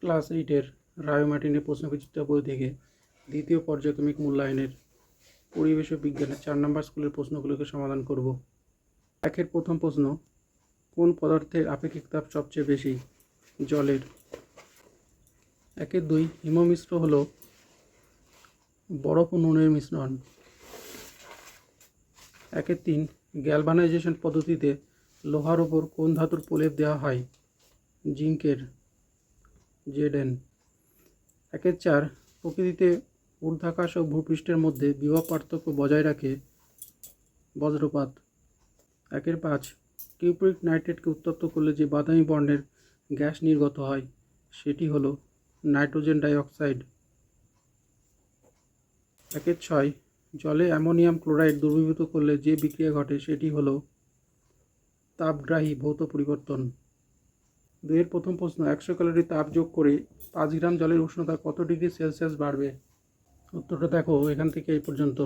Class 8-এর রায়োমার্টিনের প্রশ্নবিচিত্রা বই থেকে দ্বিতীয় পর্যায়ক্রমিক মূল্যায়নের পরিবেশ ও বিজ্ঞানের 4 নম্বর স্কুলের প্রশ্নগুলোকে সমাধান করব। একের প্রথম প্রশ্ন, কোন পদার্থের আপেক্ষিক তাপ সবচেয়ে বেশি? জলের। একের 2, হিমমিশ্র হল বরফ ও নুনের মিশ্রণ। একের 3, গ্যালভানাইজেশন পদ্ধতিতে লোহার ওপর কোন ধাতুর প্রলেপ দেওয়া হয়? জিঙ্কের, Zn। একের 4, প্রকৃতিতে ঊর্ধ্বাকাশ ও ভূপৃষ্ঠের মধ্যে বিভব পার্থক্য বজায় রাখে বজ্রপাত। একের 5, কিউপ্রিক নাইট্রেটকে উত্তপ্ত করলে যে বাদামি বর্ণের গ্যাস নির্গত হয় সেটি হলো নাইট্রোজেন ডাইঅক্সাইড। একের 6, জলে অ্যামোনিয়াম ক্লোরাইড দ্রবীভূত করলে যে বিক্রিয়া ঘটে সেটি হলো তাপগ্রাহী ভৌত পরিবর্তন। 2-এর প্রথম প্রশ্ন, 100 ক্যালোরি তাপ যোগ করে 5 গ্রাম জলের উষ্ণতা কত ডিগ্রি সেলসিয়াস বাড়বে? উত্তরটা দেখো এখান থেকে এই পর্যন্ত।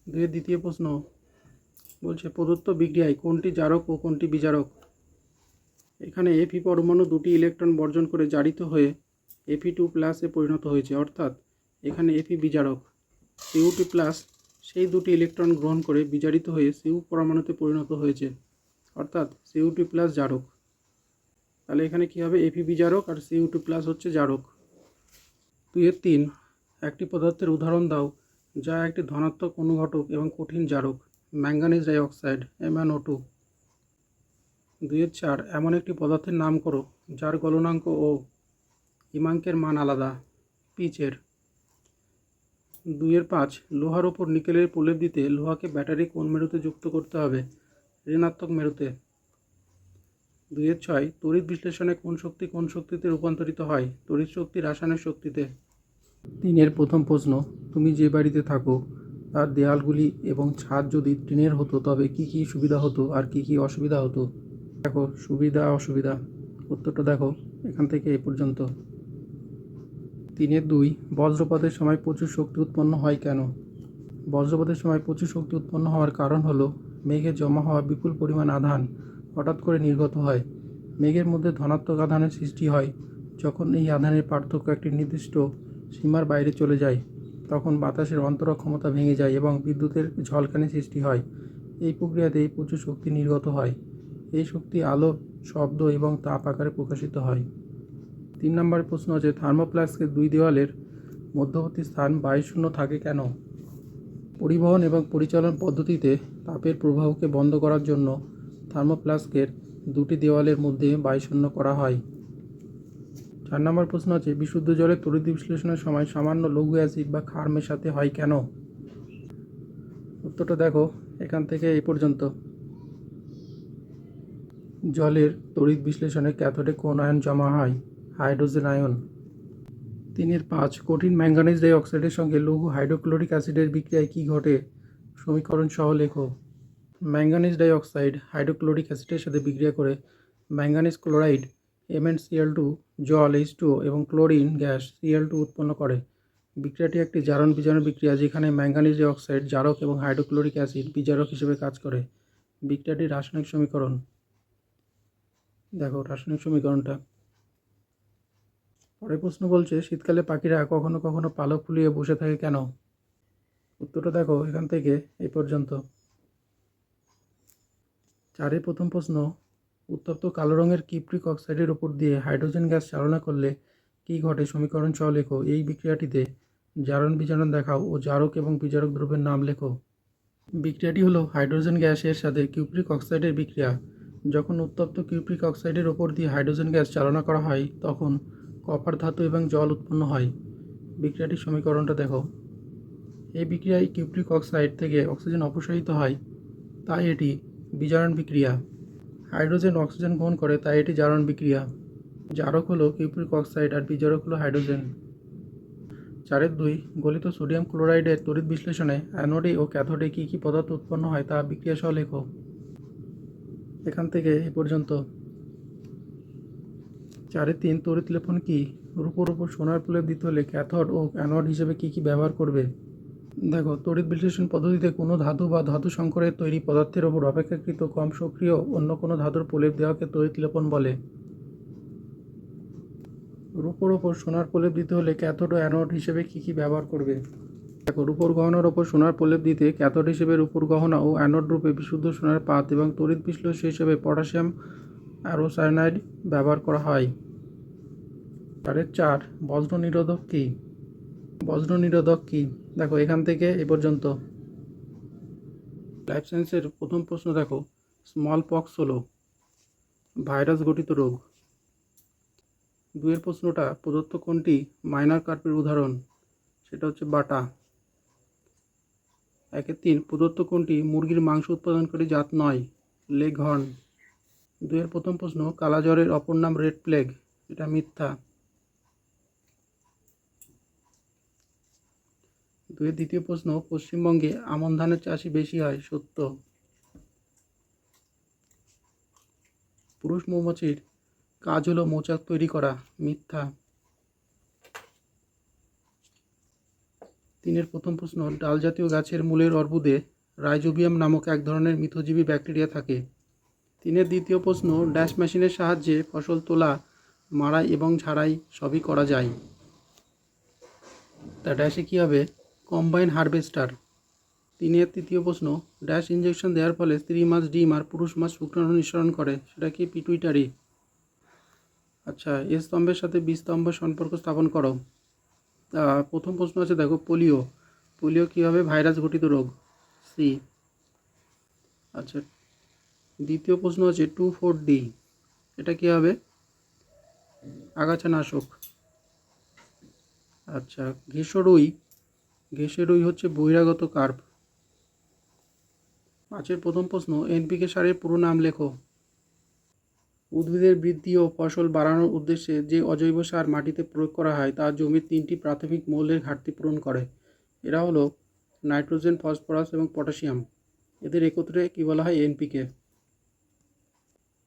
2-এর দ্বিতীয় প্রশ্ন বলছে, প্রদত্ত বিক্রিয়ায় কোনটি জারক ও কোনটি বিজারক? এখানে Fe পরমাণু 2টি ইলেকট্রন বর্জন করে জারিত হয়ে Fe2+ পরিণত হয়েছে, অর্থাৎ এখানে Fe বিজারক। Cu2+ সেই 2টি ইলেকট্রন গ্রহণ করে বিজারিত হয়ে Cu পরমাণুতে পরিণত হয়েছে, অর্থাৎ Cu2+ জারক। তাহলে এখানে কি হবে? Fe বিজারক আর Cu2+ হচ্ছে জারক। 2-এর 3, একটি পদার্থের উদাহরণ দাও যা একটি ধনাত্মক অনুঘটক এবং কঠিন জারক। Manganese dioxide, MnO2। 2-এর 4, এমন একটি পদার্থের নাম করো যার গলনাঙ্ক ও হিমাঙ্কের মান আলাদা। পিচের। 2-এর 5, লোহার ওপর নিকেলের প্রলেপ দিতে লোহাকে ব্যাটারি কোন মেরুতে যুক্ত করতে হবে? ঋণাত্মক মেরুতে। 2-এর 6, তড়িৎ বিশ্লেষণে কোন শক্তি কোন শক্তিতে রূপান্তরিত হয়? তড়িৎ শক্তি রাসায়নিক শক্তিতে। 3-এর প্রথম প্রশ্ন, তুমি যে বাড়িতে থাকো তার দেয়ালগুলি এবং ছাদ যদি টিনের হতো তবে কি কি সুবিধা হতো আর কি কি অসুবিধা হতো? দেখো সুবিধা অসুবিধা, উত্তরটা দেখো এখান থেকে এ পর্যন্ত। 3-এর 2, বজ্রপাতের সময় প্রচুর শক্তি উৎপন্ন হয় কেন? বজ্রপাতের সময় প্রচুর শক্তি উৎপন্ন হওয়ার কারণ হলো মেঘে জমা হওয়া বিপুল পরিমাণ আধান হঠাৎ করে নির্গত হয়। মেঘের মধ্যে ধনাত্মক আধানের সৃষ্টি হয় যখন এই আধানের পার্থক্য একটি নির্দিষ্ট সীমার বাইরে চলে যায়, তখন বাতাসের অন্তরক ক্ষমতা ভেঙে যায় এবং বিদ্যুতের ঝলকানি সৃষ্টি হয়। এই প্রক্রিয়াতেই প্রচুর শক্তি নির্গত হয়। এই শক্তি আলো, শব্দ এবং তাপ আকারে প্রকাশিত হয়। 3 নম্বরের প্রশ্ন হচ্ছে, থার্মোপ্লাস্কের 2 দেওয়ালের মধ্যবর্তী স্থান বায়ুশূন্য থাকে কেন? পরিবহন এবং পরিচালন পদ্ধতিতে তাপের প্রবাহকে বন্ধ করার জন্য থার্মোপ্লাস্কের 2টি দেওয়ালের মধ্যে বায়ুশূন্য করা হয়। 4 নম্বর প্রশ্ন হচ্ছে, বিশুদ্ধ জলের তড়িৎ বিশ্লেষণের সময় সামান্য লঘু অ্যাসিড বা ক্ষার মেশাতে হয় কেন? উত্তরটা দেখো এখান থেকে এই পর্যন্ত। জলের তড়িৎ বিশ্লেষণে ক্যাথোডে কোন আয়ন জমা হয়? Hydrogen ion. 3-এর 5, কঠিন ম্যাঙ্গানিজ ডাইঅক্সাইডের সঙ্গে লঘু হাইড্রোক্লোরিক অ্যাসিডের বিক্রিয়ায় কী ঘটে? সমীকরণ সহ লেখো। ম্যাঙ্গানিজ ডাইঅক্সাইড হাইড্রোক্লোরিক অ্যাসিডের সাথে বিক্রিয়া করে ম্যাঙ্গানিজ ক্লোরাইড MnCl2, জল H2O এবং ক্লোরিন গ্যাস Cl2 উৎপন্ন করে। বিক্রিয়াটি একটি জারণ বিজারণ বিক্রিয়া যেখানে ম্যাঙ্গানিজ ডাইঅক্সাইড জারক এবং হাইড্রোক্লোরিক অ্যাসিড বিজারক হিসেবে কাজ করে। বিক্রিয়াটির রাসায়নিক সমীকরণ দেখো, রাসায়নিক সমীকরণটা। পরের প্রশ্ন বলছে, শীতকালে পাখিরা কখনো কখনো পালক ফুলিয়ে বসে থাকে কেন? উত্তরটা দেখো এখান থেকে এই পর্যন্ত। 4-এর প্রথম প্রশ্ন, উত্তপ্ত কালো রঙের কিপ্রিক অক্সাইডের উপর দিয়ে হাইড্রোজেন গ্যাস চালনা করলে কী ঘটে? সমীকরণ সহ লেখো। এই বিক্রিয়াটিতে জারণ বিজারণ দেখাও ও জারক এবং বিজারক দ্রব্যের নাম লেখো। বিক্রিয়াটি হলো হাইড্রোজেন গ্যাসের সাথে কিউপ্রিক অক্সাইডের বিক্রিয়া। যখন উত্তপ্ত কিউপ্রিক অক্সাইডের ওপর দিয়ে হাইড্রোজেন গ্যাস চালনা করা হয় তখন কপার ধাতু এবং জল উৎপন্ন হয়। বিক্রিয়াটির সমীকরণটা দেখো। এই বিক্রিয়ায় কিউপ্রিক অক্সাইড থেকে অক্সিজেন অপসারিত হয়, তাই এটি বিজারণ বিক্রিয়া। হাইড্রোজেন অক্সিজেন গ্রহণ করে, তাই এটি জারণ বিক্রিয়া। জারক হলো কিউপ্রিক অক্সাইড আর বিজারক হলো হাইড্রোজেন। 4-এর 2, গলিত সোডিয়াম ক্লোরাইডের তড়িৎ বিশ্লেষণে অ্যানোডে ও ক্যাথোডে কী কী পদার্থ উৎপন্ন হয় তা বিক্রিয়া সহ লেখো। এখান থেকে এই পর্যন্ত। 4-এর 3, তড়িৎ লেপন কি? রূপোর উপর সোনার প্রলেপ দিতে হলে ক্যাথোড ও অ্যানোড হিসেবে কী কী ব্যবহার করবে? দেখো, তড়িৎ বিশ্লেষণ পদ্ধতিতে কোনো ধাতু বা ধাতু সংকরের তৈরি পদার্থের ওপর অপেক্ষাকৃত কম সক্রিয় অন্য কোনো ধাতুর প্রলেপ দেওয়াকে তড়িৎ লেপন বলে। রূপোর ওপর সোনার প্রলেপ দিতে হলে ক্যাথোড ও অ্যানোড হিসেবে কী কী ব্যবহার করবে? দেখো, রূপোর গহনার ওপর সোনার প্রলেপ দিতে ক্যাথোড হিসেবে রূপোর গহনা ও অ্যানোড রূপে বিশুদ্ধ সোনার পাত এবং তড়িৎ বিশ্লেষ্য হিসেবে পটাশিয়াম অ্যারোসায়ানাইড ব্যবহার করা হয়। 4 বজ্র নিরোধক কী? বজ্র নিরোধক কী? দেখো, এখান থেকে এ পর্যন্ত লাইফ সায়েন্সের প্রথম প্রশ্ন দেখো, স্মল পক্স হলো ভাইরাস গঠিত রোগ। 2 প্রশ্নটা প্রদত্ত কোনটি মাইনার কার্পের উদাহরণ? সেটা হচ্ছে বাটা। 3 প্রদত্ত কোনটি মুরগির মাংস উৎপাদনকারী জাত নয়? লেগহর্ন। 2 প্রথম প্রশ্ন, কালাজ্বরের অপর নাম রেড প্লেগ। এটা মিথ্যা। 2 দ্বিতীয় প্রশ্ন, পশ্চিমবঙ্গে আমন ধানের চাষই বেশি হয়। সত্য। পুরুষ মৌমাছির কাজ হলো মৌচাক তৈরি করা। মিথ্যা। 3 প্রথম প্রশ্ন, ডাল জাতীয় গাছের মূলের অর্বুদে রাইজোবিয়াম নামক এক ধরনের মিথজীবী ব্যাকটেরিয়া থাকে। 3 দ্বিতীয় প্রশ্ন, ড্যাশ মেশিনের সাহায্যে ফসল তোলা, মাড়াই এবং ঝাড়াই সবই করা যায়। তা ড্যাশে কী হবে? Combine harvester. 3 তৃতীয় প্রশ্ন, ড্যাশ ইঞ্জেকশন দেওয়ার ফলে স্ত্রী মাছ ডিম আর পুরুষ মাছ শুক্রাণু নিঃসরণ করে। সেটা কি? পিটুইটারি। আচ্ছা, এ স্তম্ভের সাথে বি স্তম্ভের সম্পর্ক স্থাপন করো। তা প্রথম প্রশ্ন আছে দেখো, পোলিও। পোলিও কী হবে? ভাইরাস ঘটিত রোগ। সি। আচ্ছা, দ্বিতীয় প্রশ্ন আছে 2,4-D। এটা কী হবে? আগাছানাশক। আচ্ছা, ঘেঁষরুই। ঘেঁষরুই হচ্ছে বহিরাগত কার্প। 5 প্রথম প্রশ্ন, এনপিকে সারের পুরো নাম লেখো। উদ্ভিদের বৃদ্ধি ও ফসল বাড়ানোর উদ্দেশ্যে যে অজৈব সার মাটিতে প্রয়োগ করা হয় তা জমির 3টি প্রাথমিক মৌলের ঘাটতি পূরণ করে। এরা হলো নাইট্রোজেন, ফসফরাস এবং পটাশিয়াম। এদের একত্রে কী বলা হয়? এনপিকে।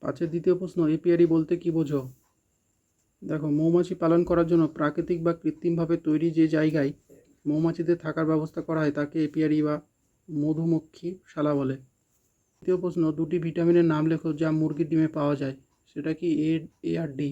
5 দ্বিতীয় প্রশ্ন, এপিয়ারি বলতে কী বোঝো? দেখো, মৌমাছি পালন করার জন্য প্রাকৃতিক বা কৃত্রিমভাবে তৈরি যে জায়গায় মৌমাছিদের থাকার ব্যবস্থা করা হয় তাকে এপিয়ারি বা মধুমক্ষীশালা বলে। তৃতীয় প্রশ্ন, 2টি ভিটামিনের নাম লেখো যা মুরগির ডিমে পাওয়া যায়। সেটা কি? এ আর ডি।